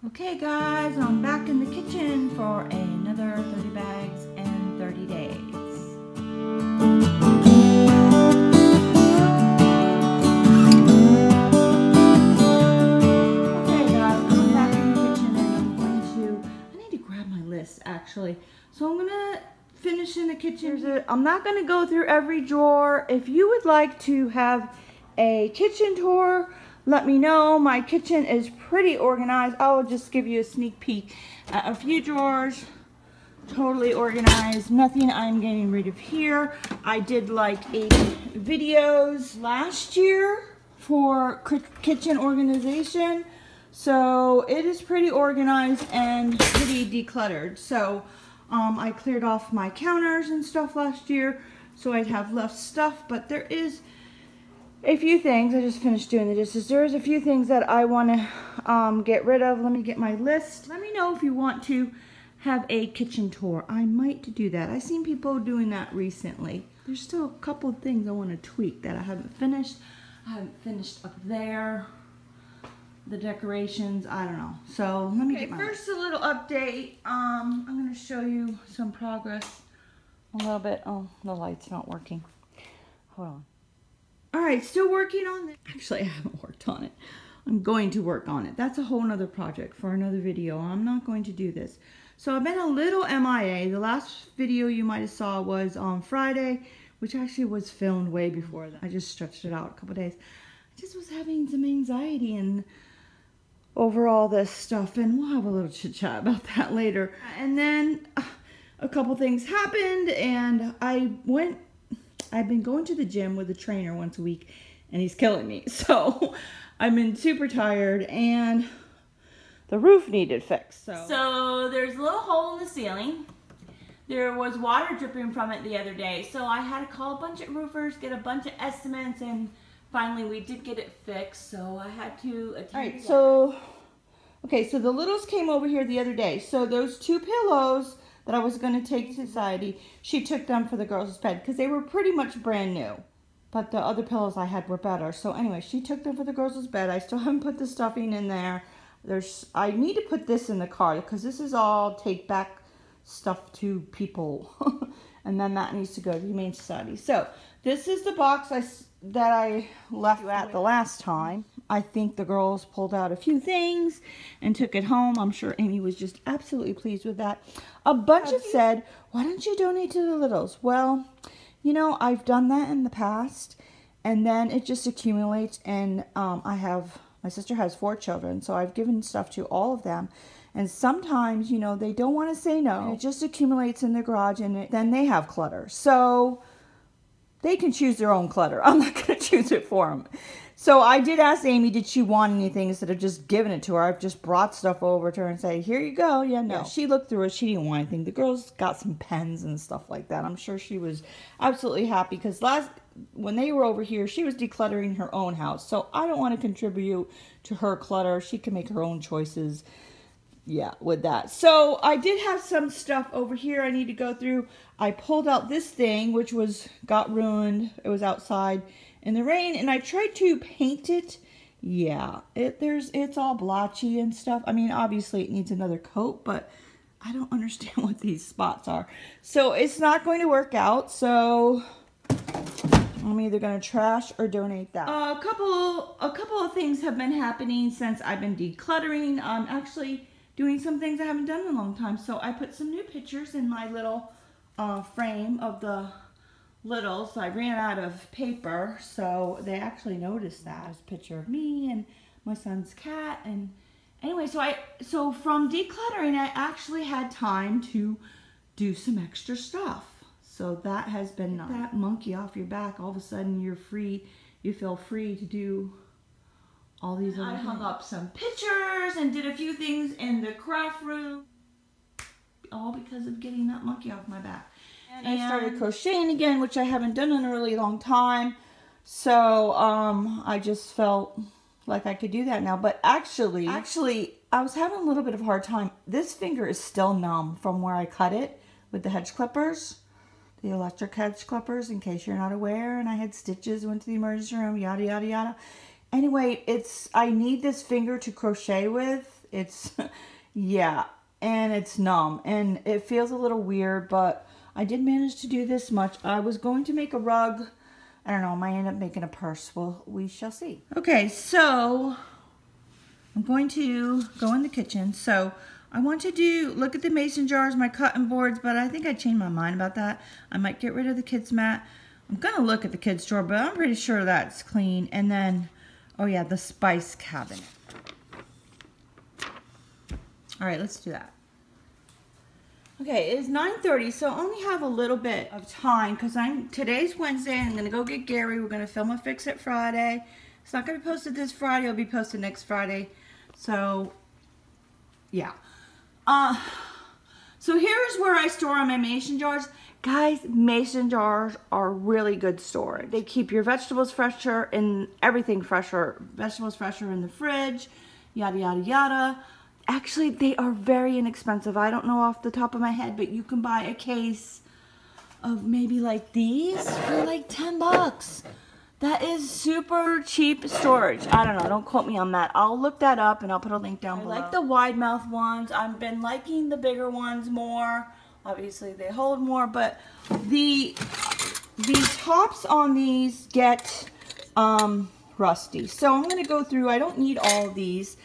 Okay guys, I'm back in the kitchen for another 30 bags in 30 days. Okay guys, I'm back in the kitchen and I need to grab my list actually. So I'm gonna finish in the kitchen. I'm not gonna go through every drawer. If you would like to have a kitchen tour, let me know. My kitchen is pretty organized. I'll just give you a sneak peek at a few drawers. Totally organized. Nothing I'm getting rid of here. I did like 8 videos last year for kitchen organization. So it is pretty organized and pretty decluttered. So I cleared off my counters and stuff last year, so I'd have less stuff, but there is a few things. I just finished doing the dishes. There's a few things that I want to get rid of. Let me get my list. Let me know if you want to have a kitchen tour. I might do that. I've seen people doing that recently. There's still a couple of things I want to tweak that I haven't finished. I haven't finished up there. The decorations, I don't know. So let me get my first a little update. I'm going to show you some progress a little bit. Oh, the light's not working. Hold on. All right, still working on this. Actually, I haven't worked on it. I'm going to work on it. That's a whole nother project for another video. I'm not going to do this. So I've been a little MIA. The last video you might have saw was on Friday, which actually was filmed way before that. I just stretched it out a couple days. I just was having some anxiety and over all this stuff, and we'll have a little chit chat about that later. And then a couple things happened, and I've been going to the gym with a trainer once a week, and he's killing me. So I've been super tired, and the roof needed fixed. So there's a little hole in the ceiling. There was water dripping from it the other day, so I had to call a bunch of roofers, get a bunch of estimates, and finally we did get it fixed. So I had to attend. All right, so the littles came over here the other day. So those 2 pillows that I was going to take to society, she took them for the girls' bed because they were pretty much brand new. But the other pillows I had were better. So anyway, she took them for the girls' bed. I still haven't put the stuffing in there. I need to put this in the car because this is all take back stuff to people. And then that needs to go to the Humane Society. So this is the box that I left you at the last time. I think the girls pulled out a few things and took it home. I'm sure Amy was just absolutely pleased with that. A bunch have said, why don't you donate to the littles? Well, you know, I've done that in the past, and then it just accumulates, and my sister has 4 children, so I've given stuff to all of them. And sometimes, you know, they don't want to say no. And it just accumulates in their garage, and then they have clutter. So they can choose their own clutter. I'm not going to choose it for them. So I did ask Amy, did she want anything instead of just giving it to her. I've just brought stuff over to her and say, here you go. Yeah, no. Yeah, she looked through it. She didn't want anything. The girls got some pens and stuff like that. I'm sure she was absolutely happy because when they were over here, she was decluttering her own house. So I don't want to contribute to her clutter. She can make her own choices. Yeah, with that. So I did have some stuff over here I need to go through. I pulled out this thing, which got ruined. It was outside in the rain, and I tried to paint it. Yeah, it's all blotchy and stuff. I mean, obviously it needs another coat, but I don't understand what these spots are. So it's not going to work out. So I'm either going to trash or donate that. A couple of things have been happening since I've been decluttering. I'm actually doing some things I haven't done in a long time. So I put some new pictures in my little frame of the littles. I ran out of paper, so they actually noticed that. There's a picture of me and my son's cat. And anyway, so from decluttering, I actually had time to do some extra stuff. So that has been nice. That monkey off your back, all of a sudden you're free. You feel free to do all these other things. I hung up some pictures and did a few things in the craft room, all because of getting that monkey off my back. And I started crocheting again, which I haven't done in a really long time. So I just felt like I could do that now. But actually, I was having a little bit of a hard time. This finger is still numb from where I cut it with the hedge clippers, the electric hedge clippers, in case you're not aware. And I had stitches, went to the emergency room, yada, yada, yada. Anyway, I need this finger to crochet with. It's, yeah, and it's numb, and it feels a little weird, but I did manage to do this much. I was going to make a rug. I don't know, I might end up making a purse. Well, we shall see. Okay, so I'm going to go in the kitchen. So I want to look at the mason jars, my cutting boards, but I think I changed my mind about that. I might get rid of the kids' mat. I'm going to look at the kids' drawer, but I'm pretty sure that's clean. And then, oh yeah, the spice cabinet. All right, let's do that. Okay, it's 9:30, so I only have a little bit of time because today's Wednesday. I'm gonna go get Gary. We're gonna film a Fix It Friday. It's not gonna be posted this Friday. It'll be posted next Friday. So, yeah. So here's where I store all my mason jars. Guys, mason jars are really good storage. They keep your vegetables fresher and everything fresher. Vegetables fresher in the fridge, yada yada yada. Actually, they are very inexpensive. I don't know off the top of my head, but you can buy a case of maybe like these for like 10 bucks. That is super cheap storage. I don't know. Don't quote me on that. I'll look that up and I'll put a link down below. I like the wide mouth ones. I've been liking the bigger ones more. Obviously, they hold more, but the tops on these get rusty. So I'm going to go through. I don't need all of these.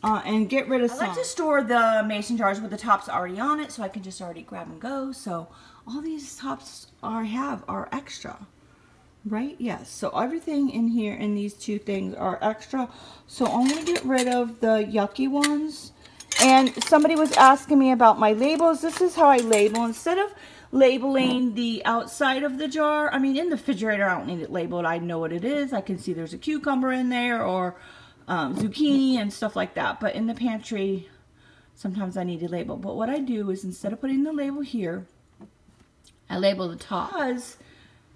And get rid of some. I like to store the mason jars with the tops already on it, so I can just already grab and go. So all these tops I have are extra, right? Yes. So everything in here in these two things are extra. So I'm going to get rid of the yucky ones. And somebody was asking me about my labels. This is how I label. Instead of labeling the outside of the jar, I mean, in the refrigerator, I don't need it labeled. I know what it is. I can see there's a cucumber in there or zucchini and stuff like that. But in the pantry, sometimes I need to label. But what I do is instead of putting the label here, I label the top. Because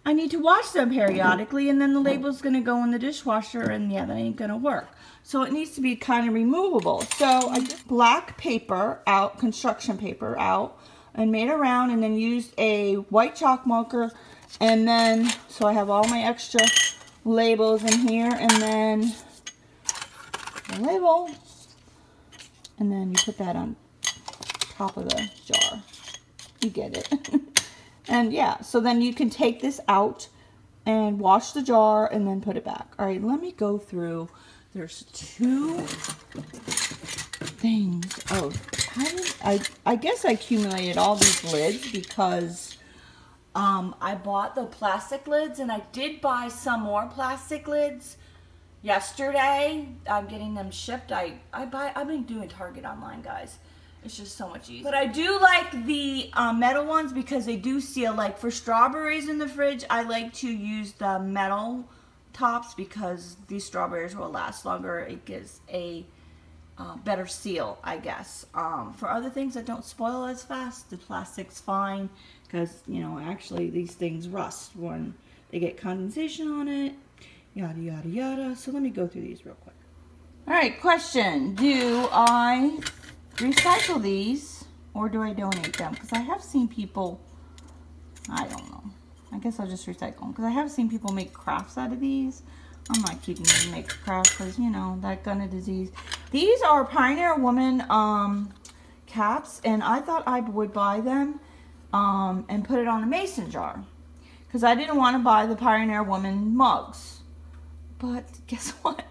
I need to wash them periodically, and then the label's going to go in the dishwasher, and yeah, that ain't going to work. So it needs to be kind of removable. So I just black paper out, construction paper out, and made a round, and then used a white chalk marker, and then, so I have all my extra labels in here, and then the label, and then you put that on top of the jar. You get it. And yeah, so then you can take this out and wash the jar and then put it back. All right, let me go through. There's two things. Oh, I guess I accumulated all these lids because I bought the plastic lids, and I did buy some more plastic lids yesterday. I'm getting them shipped. I've been doing Target online, guys. It's just so much easier. But I do like the metal ones because they do seal. Like for strawberries in the fridge, I like to use the metal tops because these strawberries will last longer. It gives a better seal, I guess. For other things that don't spoil as fast, the plastic's fine because, you know, actually these things rust when they get condensation on it. Yada, yada, yada. So let me go through these real quick. All right, question. Do I recycle these or do I donate them? Because I have seen people, I don't know. I guess I'll just recycle them because I have seen people make crafts out of these. I'm not keeping them to make crafts because, you know, that gun of disease. These are Pioneer Woman caps, and I thought I would buy them and put it on a mason jar because I didn't want to buy the Pioneer Woman mugs. But guess what?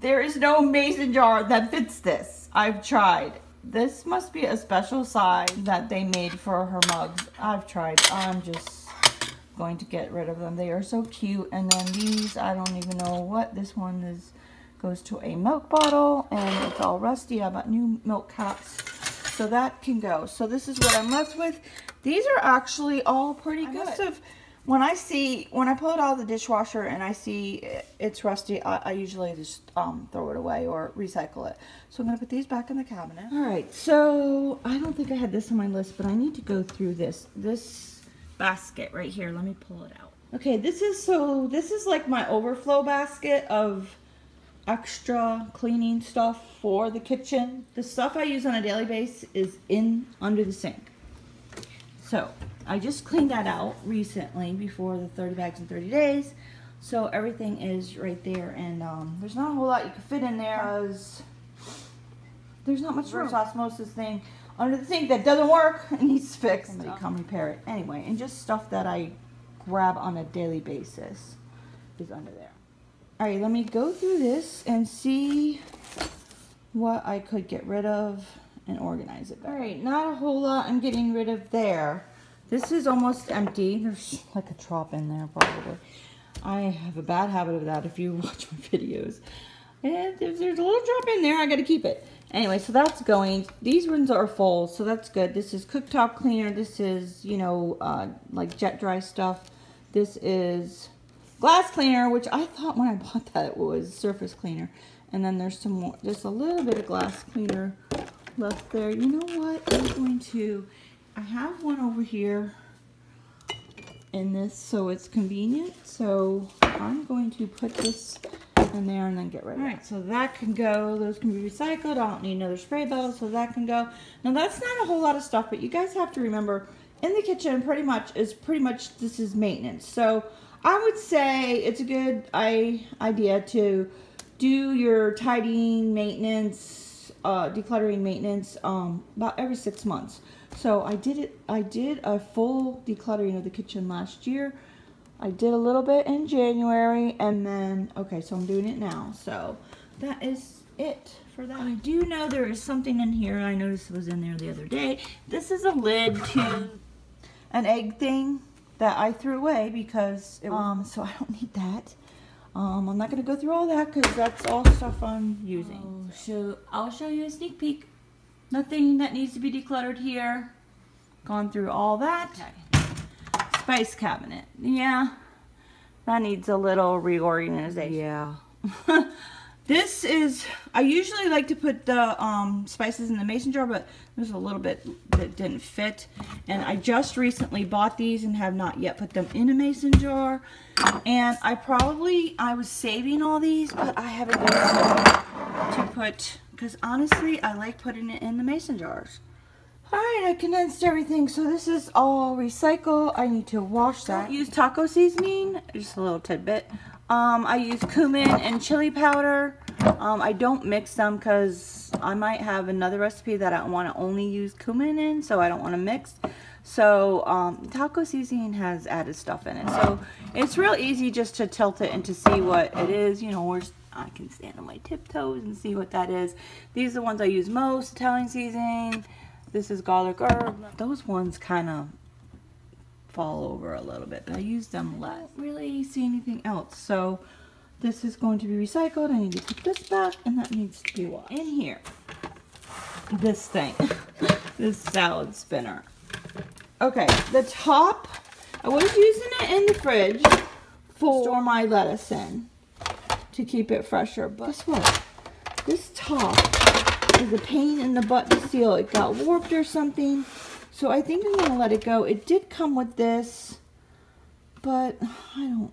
There is no mason jar that fits this. I've tried. This must be a special size that they made for her mugs. I've tried. I'm just going to get rid of them. They are so cute. And then these, I don't even know what. This one goes to a milk bottle and it's all rusty. I bought new milk caps. So that can go. So this is what I'm left with. These are actually all pretty good. When I pull it out of the dishwasher and I see it's rusty, I usually just throw it away or recycle it. So I'm going to put these back in the cabinet. All right, so I don't think I had this on my list, but I need to go through this basket right here. Let me pull it out. Okay, this is like my overflow basket of extra cleaning stuff for the kitchen. The stuff I use on a daily basis is under the sink. So I just cleaned that out recently before the 30 bags in 30 days. So everything is right there, and there's not a whole lot you can fit in there because there's not much reverse osmosis thing under the sink that doesn't work and needs fixed. Somebody come repair it. Anyway, and just stuff that I grab on a daily basis is under there. All right, let me go through this and see what I could get rid of and organize it better. All right, not a whole lot I'm getting rid of there. This is almost empty. There's like a drop in there probably. I have a bad habit of that if you watch my videos. And if there's a little drop in there, I gotta keep it. Anyway, so that's going. These ones are full, so that's good. This is cooktop cleaner. This is, you know, like jet dry stuff. This is glass cleaner, which I thought when I bought that it was surface cleaner. And then there's some more, just a little bit of glass cleaner left there. You know what? I'm going to, I have one over here in this, so it's convenient. So I'm going to put this in there and then get rid of it. All right, so that can go. Those can be recycled. I don't need another spray bottle, so that can go. Now that's not a whole lot of stuff, but you guys have to remember, in the kitchen, pretty much this is maintenance. So I would say it's a good idea to do your tidying maintenance, decluttering maintenance about every 6 months. So I did a full decluttering of the kitchen last year. I did a little bit in January, and then, okay, so I'm doing it now. So that is it for that. I do know there is something in here. I noticed it was in there the other day. This is a lid to an egg thing that I threw away because it was, so I don't need that. I'm not going to go through all that because that's all stuff I'm using. So I'll show you a sneak peek. Nothing that needs to be decluttered here. Gone through all that. Okay. Spice cabinet. Yeah, that needs a little reorganization. Yeah. This is, I usually like to put the spices in the mason jar, but there's a little bit that didn't fit. And I just recently bought these and have not yet put them in a mason jar. And I was saving all these, but I haven't used them to put, because honestly, I like putting it in the mason jars. Alright, I condensed everything, so this is all recycle. I need to wash that. Use taco seasoning, just a little tidbit. I use cumin and chili powder. I don't mix them because I might have another recipe that I want to only use cumin in, so I don't want to mix. So taco seasoning has added stuff in it, so it's real easy just to tilt it and to see what it is. You know, I can stand on my tiptoes and see what that is. These are the ones I use most. Italian seasoning. This is garlic herb. Those ones kind of fall over a little bit, but I use them less. I don't really see anything else. So this is going to be recycled. I need to put this back, and that needs to be washed. In here, this thing, this salad spinner. Okay, the top, I was using it in the fridge for store my lettuce in to keep it fresher, but guess what? This top is a pain in the butt to seal. It got warped or something, so I think I'm gonna let it go. It did come with this, but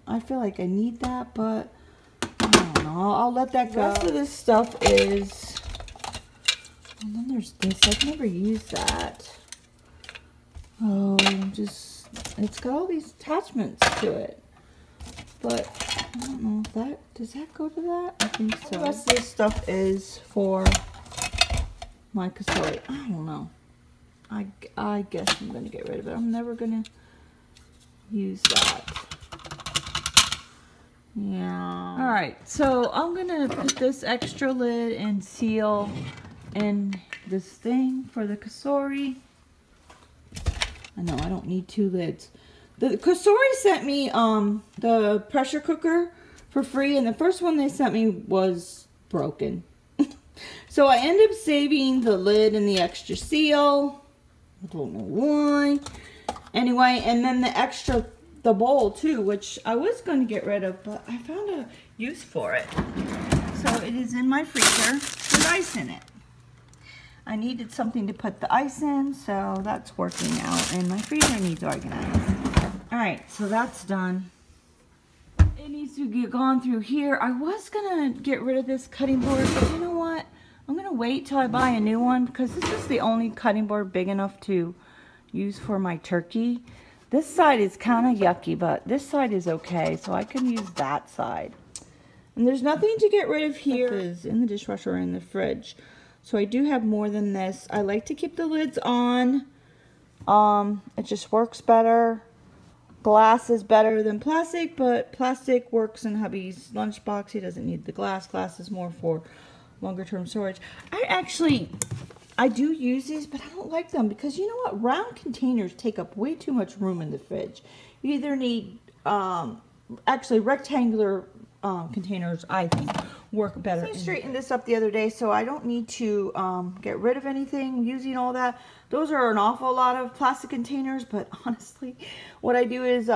I feel like I need that, but I don't know. I'll let that go. The rest of this stuff is, and then there's this. I've never used that. Oh, it's got all these attachments to it, but I don't know if that, does that go to that? I think so. The rest of this stuff is for my kasori. I don't know. I guess I'm going to get rid of it. I'm never going to use that. Yeah. Alright, so I'm going to put this extra lid and seal in this thing for the kasori. I know I don't need 2 lids. The kasori sent me the pressure cooker for free, and the first one they sent me was broken. So I ended up saving the lid and the extra seal. I don't know why. Anyway, and then the bowl too, which I was going to get rid of, but I found a use for it. So it is in my freezer with ice in it. I needed something to put the ice in, so that's working out, and my freezer needs organized. Alright, so that's done. It needs to get gone through here. I was going to get rid of this cutting board, but you know what? I'm going to wait till I buy a new one, because this is the only cutting board big enough to use for my turkey. This side is kind of yucky, but this side is okay, so I can use that side. And there's nothing to get rid of here. Is in the dishwasher or in the fridge. So I do have more than this. I like to keep the lids on. It just works better. Glass is better than plastic, but plastic works in hubby's lunchbox. He doesn't need the glass. Glass is more for longer term storage. I do use these, but I don't like them because you know what? Round containers take up way too much room in the fridge. You either need, actually rectangular containers, I think, work better. I straightened this up the other day, so I don't need to get rid of anything using all that. Those are an awful lot of plastic containers, but honestly, what I do is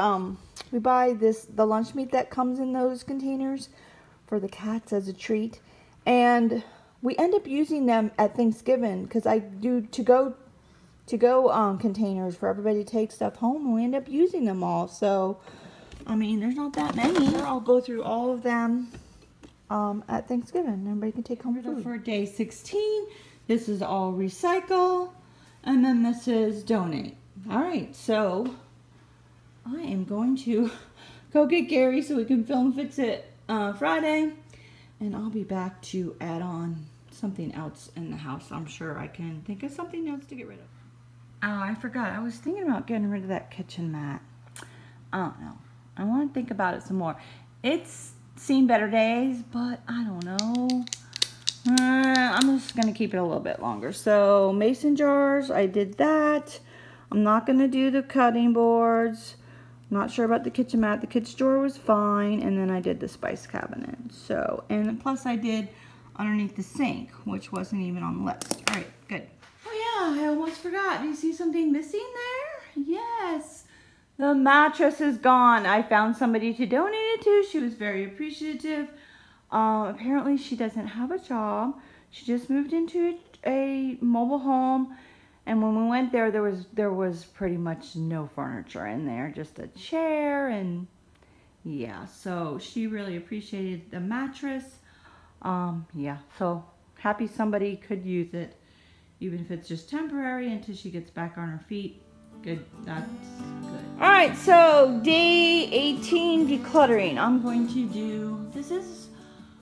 we buy the lunch meat that comes in those containers for the cats as a treat, and we end up using them at Thanksgiving because I do to-go containers for everybody to take stuff home, and we end up using them all. So I mean, there's not that many. I'll go through all of them at Thanksgiving. Everybody can take home food. For day 16, this is all recycle, and then this is donate. All right, so I am going to go get Gary so we can film Fix It Friday, and I'll be back to add on something else in the house. I'm sure I can think of something else to get rid of. Oh, I forgot. I was thinking about getting rid of that kitchen mat. I don't know. I want to think about it some more. It's seen better days, but I don't know. I'm just going to keep it a little bit longer. So, mason jars, I did that. I'm not going to do the cutting boards. I'm not sure about the kitchen mat. The kids' drawer was fine. And then I did the spice cabinet. So, and plus I did underneath the sink, which wasn't even on the list. All right, good. Oh yeah, I almost forgot. Do you see something missing there? Yes. The mattress is gone. I found somebody to donate it to. She was very appreciative. Apparently she doesn't have a job. She just moved into a mobile home, and when we went there, there was pretty much no furniture in there, just a chair, and yeah, so she really appreciated the mattress. Yeah, so happy somebody could use it, even if it's just temporary until she gets back on her feet. Good, that's good. All right, so day 18 decluttering. I'm going to do, this is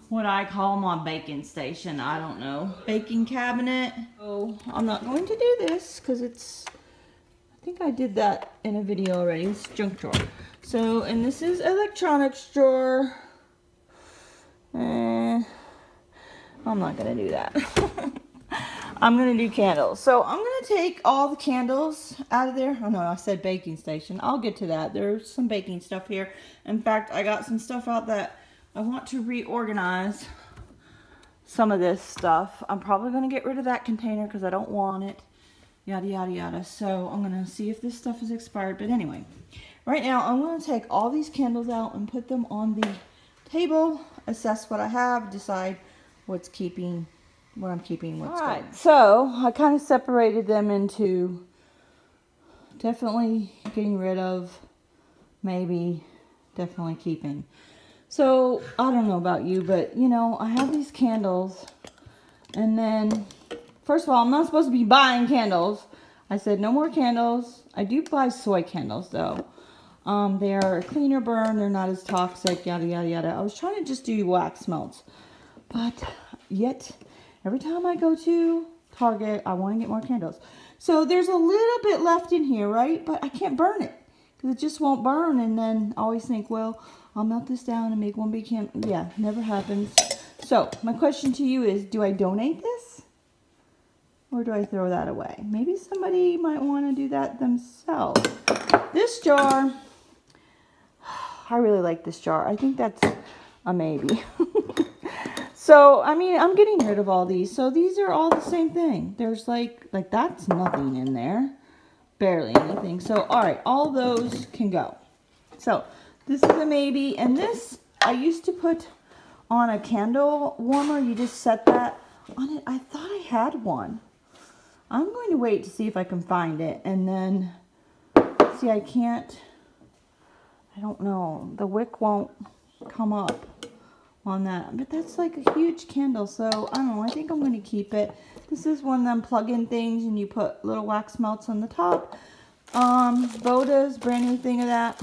what I call my baking station. I don't know, baking cabinet. So I'm not going to do this because it's, I think I did that in a video already. It's junk drawer. So, and this is electronics drawer. I'm not gonna do that. I'm gonna do candles. So I'm gonna take all the candles out of there. Oh no, I said baking station. I'll get to that. There's some baking stuff here. In fact, I got some stuff out that I want to reorganize some of this stuff. I'm probably gonna get rid of that container because I don't want it. Yada, yada, yada. So I'm gonna see if this stuff is expired. But anyway, right now I'm gonna take all these candles out and put them on the table, assess what I have, decide what's keeping, what I'm keeping, what's going. So I kind of separated them into definitely getting rid of, maybe definitely keeping. So I don't know about you, but you know, I have these candles, and then first of all, I'm not supposed to be buying candles. I said no more candles. I do buy soy candles though. They are a cleaner burn. They're not as toxic, yada, yada, yada. I was trying to just do wax melts, but yet every time I go to Target, I want to get more candles. So there's a little bit left in here, right? But I can't burn it because it just won't burn. And then I always think, well, I'll melt this down and make one big candle. Yeah, never happens. So my question to you is, do I donate this? Or do I throw that away? Maybe somebody might want to do that themselves. This jar, I really like this jar. I think that's a maybe. So, I mean, I'm getting rid of all these. So these are all the same thing. There's like that's nothing in there. Barely anything. So, all right, all those can go. So, this is a maybe. And this, I used to put on a candle warmer. You just set that on it. I thought I had one. I'm going to wait to see if I can find it. And then, see, I don't know. The wick won't come up on that. But that's like a huge candle. So, I don't know. I think I'm going to keep it. This is one of them plug-in things. And you put little wax melts on the top. Boda's brand new thing of that.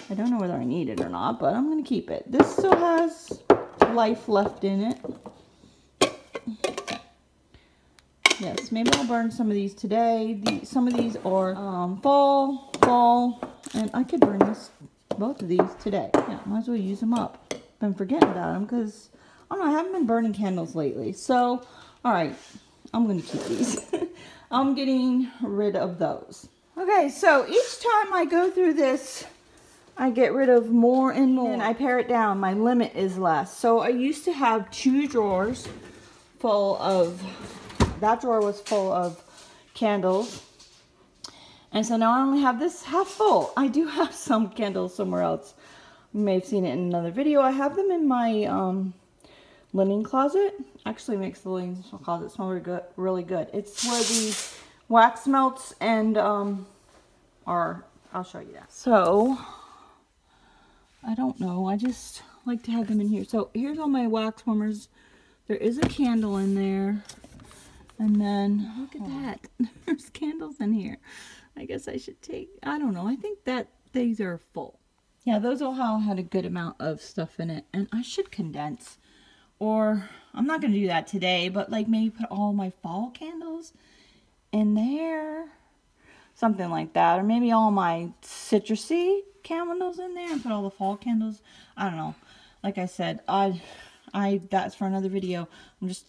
I don't know whether I need it or not. But I'm going to keep it. This still has life left in it. Yes, maybe I'll burn some of these today. Some of these are fall, and I could burn both of these today. Yeah, might as well use them up. Been forgetting about them because, I don't know, I haven't been burning candles lately. So, all right, I'm going to keep these. I'm getting rid of those. Okay, so each time I go through this, I get rid of more and more. And I pare it down. My limit is less. So I used to have 2 drawers full of, that drawer was full of candles. And so now I only have this half full. I do have some candles somewhere else. You may have seen it in another video. I have them in my linen closet. Actually makes the linen closet smell really good. It's where the wax melts and are. I'll show you that. So I don't know. I just like to have them in here. So here's all my wax warmers. There is a candle in there. And then look at that. There's candles in here. I guess I should take, I don't know. I think that these are full. Yeah, those all had a good amount of stuff in it. And I should condense. Or I'm not going to do that today, but like maybe put all my fall candles in there. Something like that. Or maybe all my citrusy candles in there and put all the fall candles. I don't know. Like I said, that's for another video. I'm just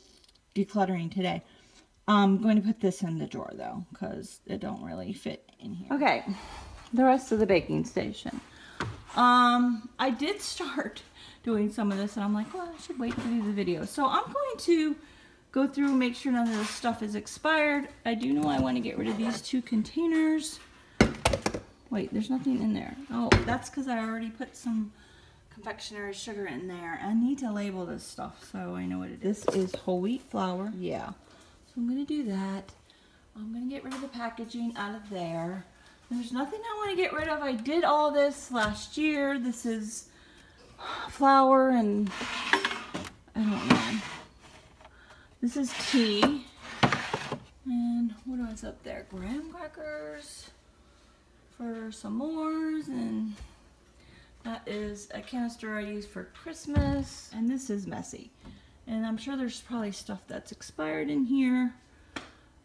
decluttering today. I'm going to put this in the drawer though, because it don't really fit in here. Okay, the rest of the baking station. I did start doing some of this and I'm like, well, I should wait to do the video. So I'm going to go through and make sure none of this stuff is expired. I do know I want to get rid of these 2 containers. Wait, there's nothing in there. Oh, that's because I already put some confectionery sugar in there. I need to label this stuff so I know what it is. This is whole wheat flour. Yeah. So I'm going to do that. I'm going to get rid of the packaging out of there. There's nothing I want to get rid of. I did all this last year. This is flour and I don't know. This is tea. And what else up there? Graham crackers for some s'mores. And that is a canister I use for Christmas. And this is messy. And I'm sure there's probably stuff that's expired in here.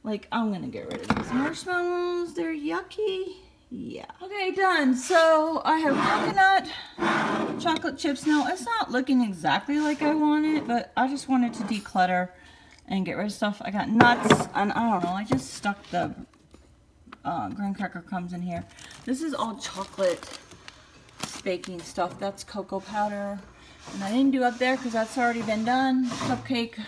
Like, I'm gonna get rid of these marshmallows. They're yucky. Yeah. Okay, done. So I have coconut chocolate chips. Now, it's not looking exactly like I want it, but I just wanted to declutter and get rid of stuff. I got nuts, and I don't know. I just stuck the graham cracker crumbs in here. This is all chocolate baking stuff. That's cocoa powder. And I didn't do up there because that's already been done. Cupcake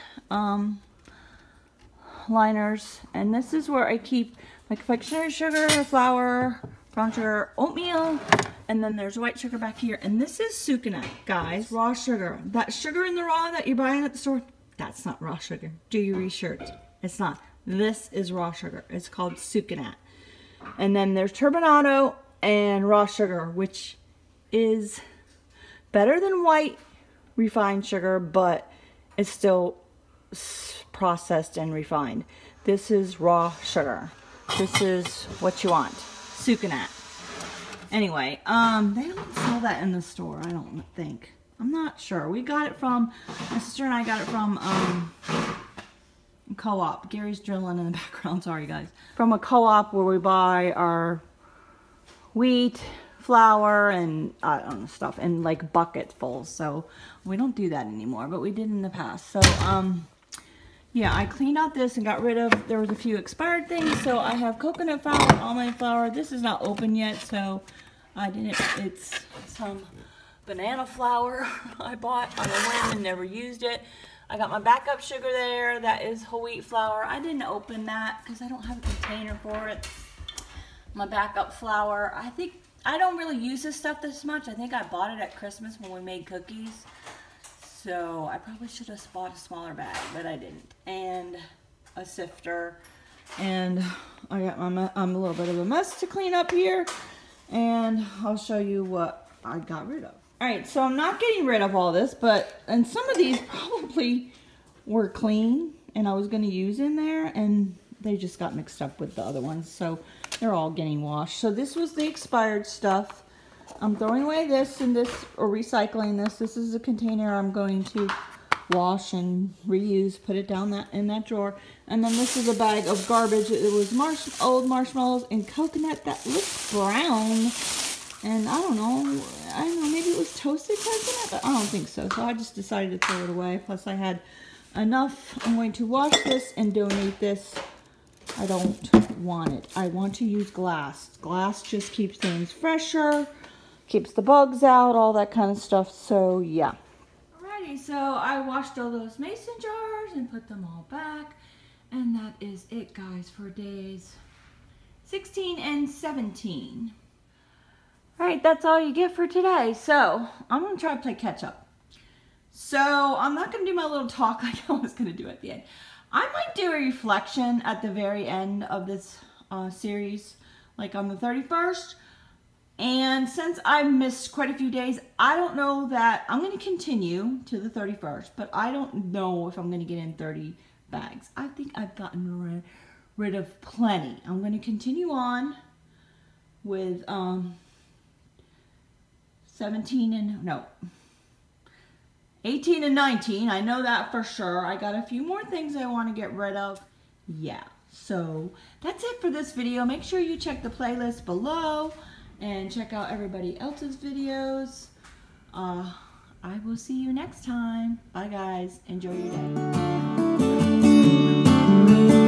liners. And this is where I keep my confectionery sugar, flour, brown sugar, oatmeal. And then there's white sugar back here. And this is sucanat, guys. Raw sugar. That sugar in the raw that you're buying at the store, that's not raw sugar. Do your research. It's not. This is raw sugar. It's called sucanat. And then there's turbinado and raw sugar, which is better than white refined sugar, but it's still processed and refined. This is raw sugar. This is what you want. Sucanat. Anyway, they don't sell that in the store, I don't think. I'm not sure. We got it from, my sister and I got it from Co-op. Gary's drilling in the background, sorry guys. From a co-op where we buy our wheat, flour, and I don't know, stuff in like bucketfuls. So we don't do that anymore, but we did in the past. So yeah, I cleaned out this and got rid of, there was a few expired things. So I have coconut flour, almond flour. This is not open yet, so I didn't, it's some banana flour I bought on a whim and never used it. I got my backup sugar there. That is whole wheat flour. I didn't open that because I don't have a container for it. My backup flour. I think I don't really use this stuff this much. I think I bought it at Christmas when we made cookies. So I probably should have bought a smaller bag, but I didn't. And a sifter. And I got I'm a little bit of a mess to clean up here. And I'll show you what I got rid of. Alright, so I'm not getting rid of all this, and some of these probably were clean and I was going to use in there, and they just got mixed up with the other ones, so they're all getting washed. So this was the expired stuff. I'm throwing away this and this, or recycling this. This is a container I'm going to wash and reuse, put it down in that drawer. And then this is a bag of garbage. It was old marshmallows and coconut that looked brown. And I don't know, maybe it was toasted coconut, but I don't think so. So I just decided to throw it away. Plus I had enough. I'm going to wash this and donate this. I don't want it. I want to use glass. Glass just keeps things fresher, keeps the bugs out, all that kind of stuff. So yeah. Alrighty, so I washed all those mason jars and put them all back. And that is it, guys, for days 16 and 17. Alright, that's all you get for today. So I'm going to try to play catch up. So I'm not going to do my little talk like I was going to do at the end. I might do a reflection at the very end of this series, like on the 31st. And since I missed quite a few days, I don't know that I'm going to continue to the 31st, but I don't know if I'm going to get in 30 bags. I think I've gotten rid of plenty. I'm going to continue on with 18 and 19. I know that for sure. I got a few more things I want to get rid of. Yeah, so that's it for this video. Make sure you check the playlist below and check out everybody else's videos. I will see you next time. Bye guys. Enjoy your day.